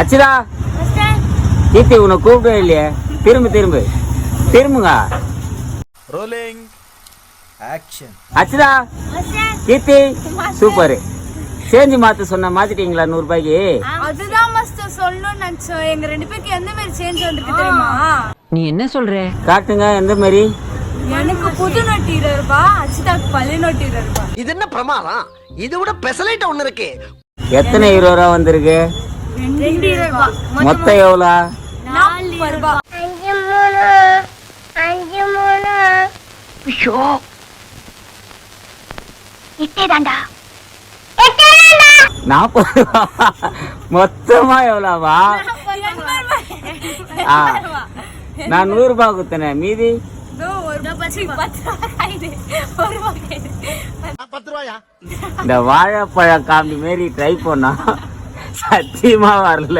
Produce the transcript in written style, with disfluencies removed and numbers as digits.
அச்சுதா கீர்த்தி உன்னை கூப்பிடவே இல்லையே. திரும்புங்க. Rolling action. Achutha Keerthi super. சேஞ்சி மாத்த சொன்ன மாத்திட்டீங்களா 100 ரூபாய்க்கு? அதுதான் மாஸ்டர் சொல்லணும்னு நினைச்சோம். எங்க 2 பேருக்கு எந்த மாதிரி சேஞ்ச் வந்திருக்கு தெரியுமா? நீ என்ன சொல்ற? காட்டுங்க எந்த மாதிரி. எனக்கு புது நோட்டு 20 ரூபாய், அச்சுதாக்கு பழைய நோட்டு 20 ரூபாய். இது என்ன பிரமாதம்? இது விட பெசலைட் ஒண்ணு இருக்கு. எத்தனை 20 ரூபா வந்திருக்கு? 2 ரூபாய். மொத்தம் எவ்வளோ? 40 ரூபாய். 5 3 ஐயோ இட்டேதாண்டா 40 ரூபா. மொத்தமா எவ்வளோவா? நான் 100 ரூபாய் குத்துனேன். மீதி இந்த வாழைப்பழ காமெடி மாரி ட்ரை பண்ணா சத்தியமா வரல.